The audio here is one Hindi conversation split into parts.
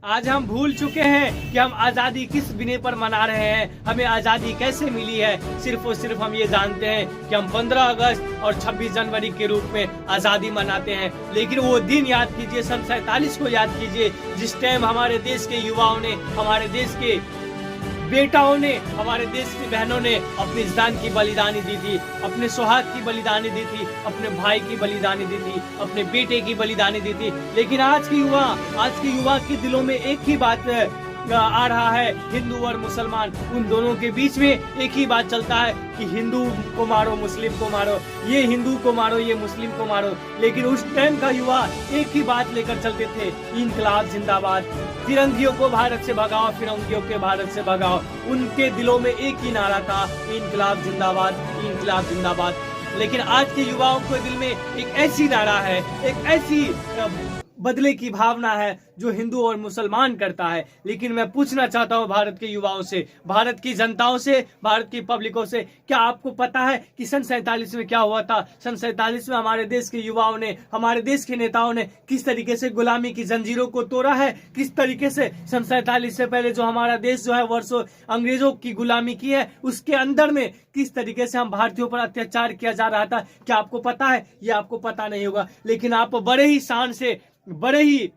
आज हम भूल चुके हैं कि हम आजादी किस बिने पर मना रहे हैं, हमें आजादी कैसे मिली है। सिर्फ और सिर्फ हम ये जानते हैं कि हम 15 अगस्त और 26 जनवरी के रूप में आजादी मनाते हैं। लेकिन वो दिन याद कीजिए, सन 47 को याद कीजिए, जिस टाइम हमारे देश के युवाओं ने, हमारे देश के बेटाओं ने, हमारे देश की बहनों ने अपनी जान की बलिदानी दी थी, अपने सुहाग की बलिदानी दी थी, अपने भाई की बलिदानी दी थी, अपने बेटे की बलिदानी दी थी। लेकिन आज के युवा के दिलों में एक ही बात आ रहा है, हिंदू और मुसलमान, उन दोनों के बीच में एक ही बात चलता है कि हिंदू को मारो, मुस्लिम को मारो, ये हिंदू को मारो, ये मुस्लिम को मारो। लेकिन उस टाइम का युवा एक ही बात लेकर चलते थे, इनकलाब जिंदाबाद, फिरंगियों को भारत से भगाओ, फिरंगियों के भारत से भगाओ। उनके दिलों में एक ही नारा था, इनकलाब जिंदाबाद, इनकलाब जिंदाबाद। लेकिन आज के युवाओं के दिल में एक ऐसी नारा है, एक ऐसी बदले की भावना है जो हिंदू और मुसलमान करता है। लेकिन मैं पूछना चाहता हूं भारत के युवाओं से, भारत की जनताओं से, भारत की पब्लिकों से, क्या आपको पता है कि सन 47 में क्या हुआ था? सन 47 में हमारे देश के युवाओं ने, हमारे देश के नेताओं ने किस तरीके से गुलामी की जंजीरों को तोड़ा है, किस तरीके से सन 47 से पहले जो हमारा देश जो है वर्षों अंग्रेजों की गुलामी की है, उसके अंदर में किस तरीके से हम भारतीयों पर अत्याचार किया जा रहा था। क्या आपको पता है? ये आपको पता नहीं होगा। लेकिन आप बड़े ही शान से, बड़े ही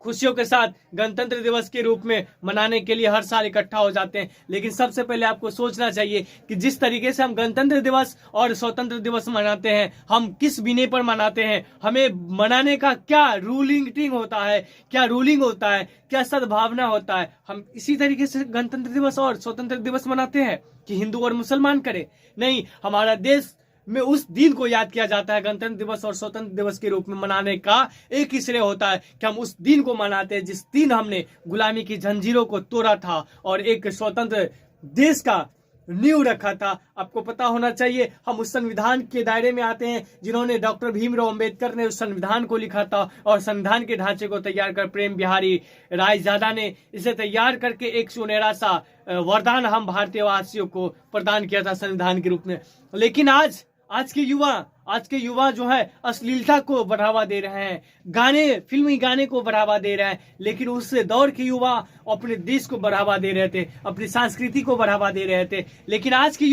खुशियों के साथ गणतंत्र दिवस के रूप में मनाने के लिए हर साल इकट्ठा हो जाते हैं। लेकिन सबसे पहले आपको सोचना चाहिए कि जिस तरीके से हम गणतंत्र दिवस और स्वतंत्र दिवस मनाते हैं, हम किस बिने पर मनाते हैं, हमें मनाने का क्या रूलिंग होता है, क्या रूलिंग होता है, क्या सद्भावना होता है। हम इसी तरीके से गणतंत्र दिवस और स्वतंत्र दिवस मनाते हैं कि हिंदू और मुसलमान करें? नहीं, हमारा देश में उस दिन को याद किया जाता है गणतंत्र दिवस और स्वतंत्र दिवस के रूप में मनाने का एक ही श्रेय होता है कि हम उस दिन को मनाते हैं जिस दिन हमने गुलामी की जंजीरों को तोड़ा था और एक स्वतंत्र देश का नींव रखा था। आपको पता होना चाहिए, हम उस संविधान के दायरे में आते हैं जिन्होंने डॉक्टर भीमराव अंबेडकर ने उस संविधान को लिखा था और संविधान के ढांचे को तैयार कर प्रेम बिहारी रायजादा ने इसे तैयार करके एक सुनहरा सा वरदान हम भारतीय वासियों को प्रदान किया था संविधान के रूप में। लेकिन आज के युवा जो है अश्लीलता को बढ़ावा दे रहे हैं, फिल्मी गाने को बढ़ावा दे रहे हैं। लेकिन उस दौर के युवा अपने देश को बढ़ावा दे रहे थे, अपनी संस्कृति को बढ़ावा दे रहे थे। लेकिन आज के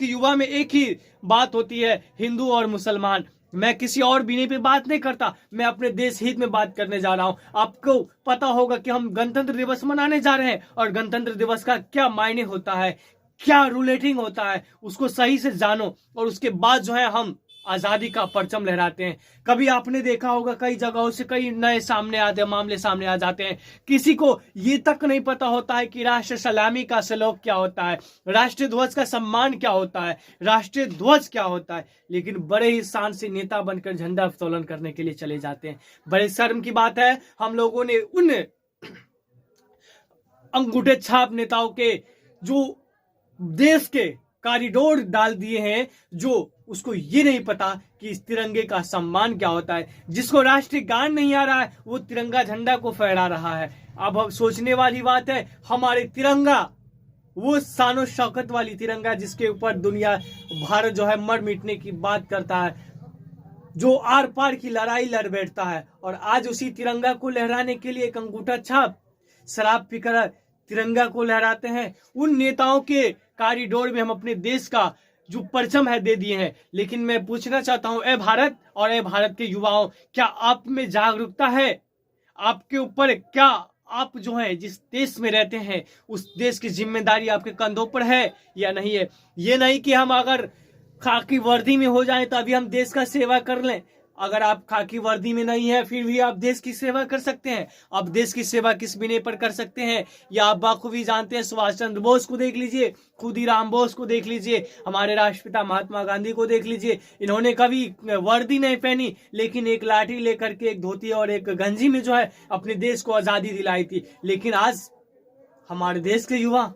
युवा में एक ही बात होती है, हिंदू और मुसलमान। मैं किसी और बिने पे बात नहीं करता, मैं अपने देश हित में बात करने जा रहा हूं। आपको पता होगा कि हम गणतंत्र दिवस मनाने जा रहे हैं और गणतंत्र दिवस का क्या मायने होता है, क्या रूलेटिंग होता है, उसको सही से जानो। और उसके बाद जो है हम आजादी का परचम लहराते हैं। कभी आपने देखा होगा कई जगहों से कई नए मामले सामने आ जाते हैं, किसी को ये तक नहीं पता होता है कि राष्ट्र सलामी का श्लोक क्या होता है, राष्ट्रीय ध्वज का सम्मान क्या होता है, राष्ट्रीय ध्वज क्या होता है। लेकिन बड़े ही शान से नेता बनकर झंडा उत्तोलन करने के लिए चले जाते हैं। बड़े शर्म की बात है, हम लोगों ने उन अंगूठे छाप नेताओं के जो देश के कॉरिडोर डाल दिए हैं, जो उसको ये नहीं पता कि इस तिरंगे का सम्मान क्या होता है। जिसको राष्ट्रीय गान नहीं आ रहा है वो तिरंगा झंडा को फहरा रहा है। अब सोचने वाली बात है, हमारे तिरंगा, वो शानो शौकत वाली तिरंगा जिसके ऊपर दुनिया, भारत जो है मर मिटने की बात करता है, जो आर पार की लड़ाई लड़ बैठता है। और आज उसी तिरंगा को लहराने के लिए एक अंगूठा छाप शराब पीकर तिरंगा को लहराते हैं। उन नेताओं के कॉरिडोर में हम अपने देश का जो परचम है दे दिए हैं। लेकिन मैं पूछना चाहता हूं, ए भारत और ए भारत के युवाओं, क्या आप में जागरूकता है? आपके ऊपर क्या, आप जो है जिस देश में रहते हैं उस देश की जिम्मेदारी आपके कंधों पर है या नहीं है? ये नहीं कि हम अगर खाकी वर्दी में हो जाए तो अभी हम देश का सेवा कर लें। अगर आप खाकी वर्दी में नहीं है फिर भी आप देश की सेवा कर सकते हैं। आप देश की सेवा किस बिने पर कर सकते हैं या आप बाखूबी जानते हैं। सुभाष चंद्र बोस को देख लीजिए, खुदीराम बोस को देख लीजिए, हमारे राष्ट्रपिता महात्मा गांधी को देख लीजिए। इन्होंने कभी वर्दी नहीं पहनी, लेकिन एक लाठी लेकर के, एक धोती और एक गंजी में जो है अपने देश को आजादी दिलाई थी। लेकिन आज हमारे देश के युवा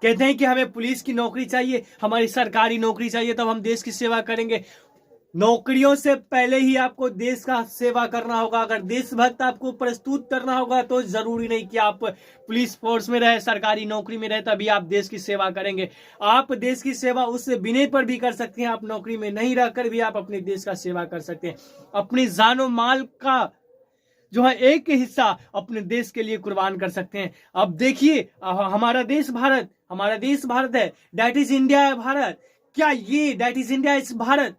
कहते हैं कि हमें पुलिस की नौकरी चाहिए, हमारी सरकारी नौकरी चाहिए, तब हम देश की सेवा करेंगे। नौकरियों से पहले ही आपको देश का सेवा करना होगा। अगर देशभक्त आपको प्रस्तुत करना होगा तो जरूरी नहीं कि आप पुलिस फोर्स में रहे, सरकारी नौकरी में रहे तभी आप देश की सेवा करेंगे। आप देश की सेवा उस बिने पर भी कर सकते हैं, आप नौकरी में नहीं रहकर भी आप अपने देश का सेवा कर सकते हैं। अपनी जानो माल का जो है एक हिस्सा अपने देश के लिए कुर्बान कर सकते हैं। अब देखिए हमारा देश भारत है, दैट इज इंडिया है भारत। क्या ये that is India is Bharat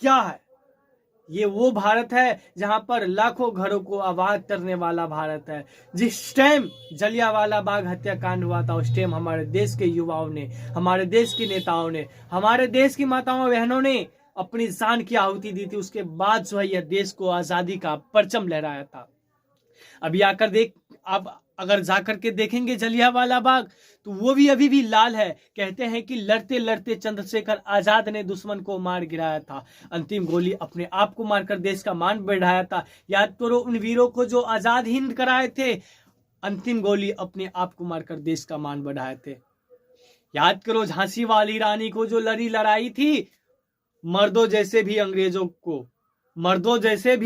क्या है? ये वो भारत है जहां पर लाखों घरों को आबाद करने वाला भारत है। जिस टाइम जलियांवाला बाग हत्याकांड हुआ था उस टाइम हमारे देश के युवाओं ने, हमारे देश के नेताओं ने, हमारे देश की माताओं बहनों ने अपनी जान की आहुति दी थी। उसके बाद जो है यह देश को आजादी का परचम लहराया था। अभी आकर देख, आप अगर जाकर के देखेंगे जलियांवाला बाग तो वो भी अभी भी लाल है। कहते हैं कि लड़ते लड़ते चंद्रशेखर आजाद ने दुश्मन को मार गिराया था, अंतिम गोली अपने आप को मारकर देश का मान बढ़ाया था। याद करो उन वीरों को जो आजाद हिंद कराए थे, अंतिम गोली अपने आप को मारकर देश का मान बढ़ाए थे। याद करो झांसी वाली रानी को जो लड़ाई थी, मर्दों जैसे भी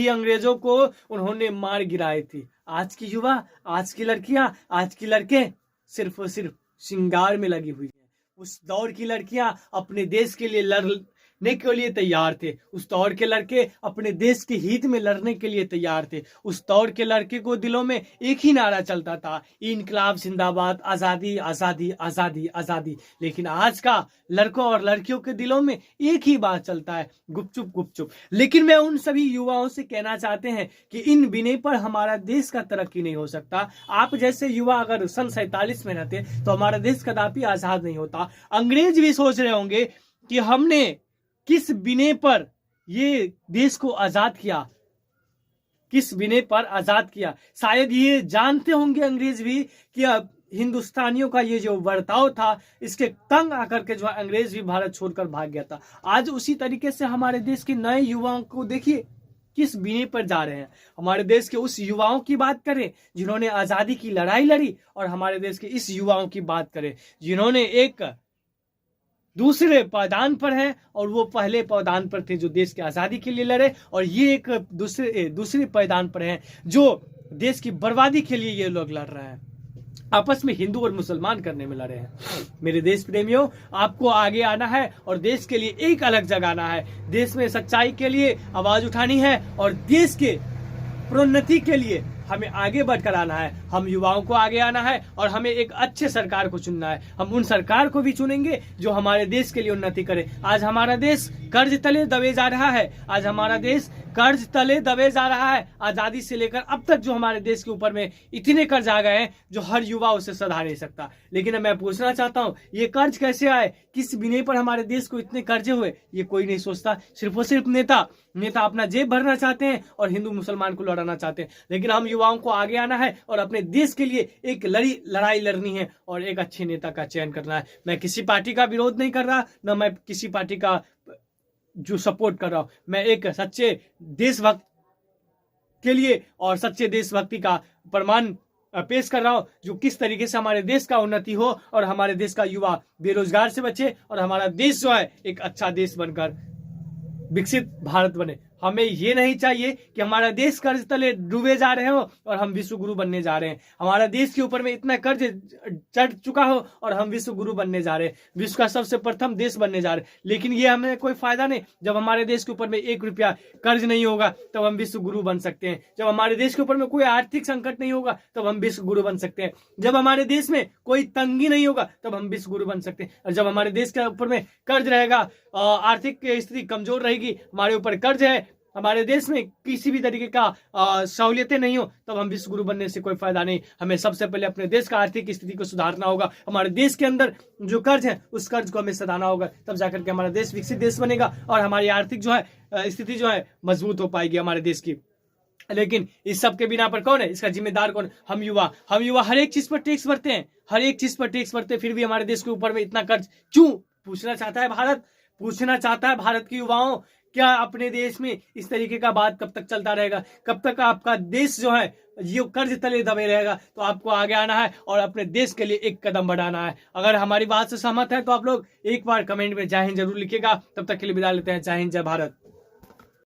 अंग्रेजों को उन्होंने मार गिराई थी। आज की युवा, आज की लड़कियां, आज की लड़के सिर्फ और सिर्फ श्रृंगार में लगी हुई है। उस दौर की लड़कियां अपने देश के लिए लड़ने के लिए तैयार थे। उस दौर के लड़के अपने देश के हित में लड़ने के लिए तैयार थे। उस दौर के लड़के को दिलों में एक ही नारा चलता था, इनकलाब जिंदाबाद, आजादी आजादी आजादी आजादी। लेकिन आज का लड़कों और लड़कियों के दिलों में एक ही बात चलता है, गुपचुप गुपचुप। लेकिन मैं उन सभी युवाओं से कहना चाहते हैं कि इन बिने पर हमारा देश का तरक्की नहीं हो सकता। आप जैसे युवा अगर सन 47 में रहते तो हमारा देश कदापि आजाद नहीं होता। अंग्रेज भी सोच रहे होंगे कि हमने किस बिने पर ये देश को आजाद किया, किस बिने पर आजाद किया। शायद ये जानते होंगे अंग्रेज भी कि अब हिंदुस्तानियों का ये जो बर्ताव था, इसके तंग आकर के जो अंग्रेज भी भारत छोड़कर भाग गया था। आज उसी तरीके से हमारे देश के नए युवाओं को देखिए किस बिने पर जा रहे हैं। हमारे देश के उस युवाओं की बात करें जिन्होंने आजादी की लड़ाई लड़ी, और हमारे देश के इस युवाओं की बात करें जिन्होंने एक दूसरे पायदान पर हैं और वो पहले पायदान पर थे जो देश की आजादी के लिए लड़े, और ये एक दूसरे पायदान पर हैं जो देश की बर्बादी के लिए ये लोग लड़ रहे हैं। आपस में हिंदू और मुसलमान करने में लड़े हैं। मेरे देश प्रेमियों, आपको आगे आना है और देश के लिए एक अलग जगाना है। देश में सच्चाई के लिए आवाज उठानी है और देश के प्रोन्नति के लिए हमें आगे बढ़कर आना है। हम युवाओं को आगे आना है और हमें एक अच्छे सरकार को चुनना है। हम उन सरकार को भी चुनेंगे जो हमारे देश के लिए उन्नति करे। आज हमारा देश कर्ज तले दबे जा रहा है, आज हमारा देश कर्ज तले दबे जा रहा है। आजादी से लेकर अब तक जो हमारे देश के ऊपर में इतने कर्ज आ गए हैं जो हर युवा उसे सधा नहीं सकता। लेकिन मैं पूछना चाहता हूँ, ये कर्ज कैसे आए, किस बिने पर हमारे देश को इतने कर्जे हुए, ये कोई नहीं सोचता। सिर्फ और सिर्फ नेता अपना जेब भरना चाहते हैं और हिंदू मुसलमान को लड़ाना चाहते हैं। लेकिन हम युवाओं को आगे आना है और अपने देश के लिए एक लड़ाई लड़नी है और एक अच्छे नेता का चयन करना है। मैं किसी पार्टी का विरोध नहीं कर रहा, न मैं किसी पार्टी का जो सपोर्ट कर रहा हूं। मैं एक सच्चे देशभक्त के लिए और सच्चे देशभक्ति का प्रमाण पेश कर रहा हूं, जो किस तरीके से हमारे देश का उन्नति हो और हमारे देश का युवा बेरोजगार से बचे और हमारा देश जो है एक अच्छा देश बनकर विकसित भारत बने। हमें ये नहीं चाहिए कि हमारा देश कर्ज तले डूबे जा रहे हो और हम विश्व गुरु बनने जा रहे हैं। हमारा देश के ऊपर में इतना कर्ज चढ़ चुका हो और हम विश्व गुरु बनने जा रहे हैं, विश्व का सबसे प्रथम देश बनने जा रहे हैं। लेकिन ये हमें कोई फायदा नहीं। जब हमारे देश के ऊपर में 1 रुपया कर्ज नहीं होगा तब हम विश्व गुरु बन सकते हैं। जब हमारे देश के ऊपर में कोई आर्थिक संकट नहीं होगा तब हम विश्व गुरु बन सकते हैं। जब हमारे देश में कोई तंगी नहीं होगा तब हम विश्व गुरु बन सकते हैं। और जब हमारे देश के ऊपर में कर्ज रहेगा, आर्थिक स्थिति कमजोर रहेगी, हमारे ऊपर कर्ज है, हमारे देश में किसी भी तरीके का सहूलियतें नहीं हो, तब हम विश्व गुरु बनने से कोई फायदा नहीं। हमें सबसे पहले अपने देश का आर्थिक स्थिति को सुधारना होगा। हमारे देश के अंदर जो कर्ज है उस कर्ज को हमें सधाना होगा, तब जाकर के हमारा देश विकसित देश बनेगा और हमारी आर्थिक जो है स्थिति जो है मजबूत हो पाएगी हमारे देश की। लेकिन इस सब के बिना पर कौन है, इसका जिम्मेदार कौन? हम युवा हर एक चीज पर टैक्स भरते हैं, हर एक चीज पर टैक्स भरते हैं, फिर भी हमारे देश के ऊपर में इतना कर्ज क्यों? पूछना चाहता है भारत के युवाओं, क्या अपने देश में इस तरीके का बात कब तक चलता रहेगा? कब तक आपका देश जो है ये कर्ज तले दबे रहेगा? तो आपको आगे आना है और अपने देश के लिए एक कदम बढ़ाना है। अगर हमारी बात से सहमत है तो आप लोग एक बार कमेंट में जय हिंद जरूर लिखिएगा। तब तक के लिए विदा लेते हैं। जय हिंद, जय भारत।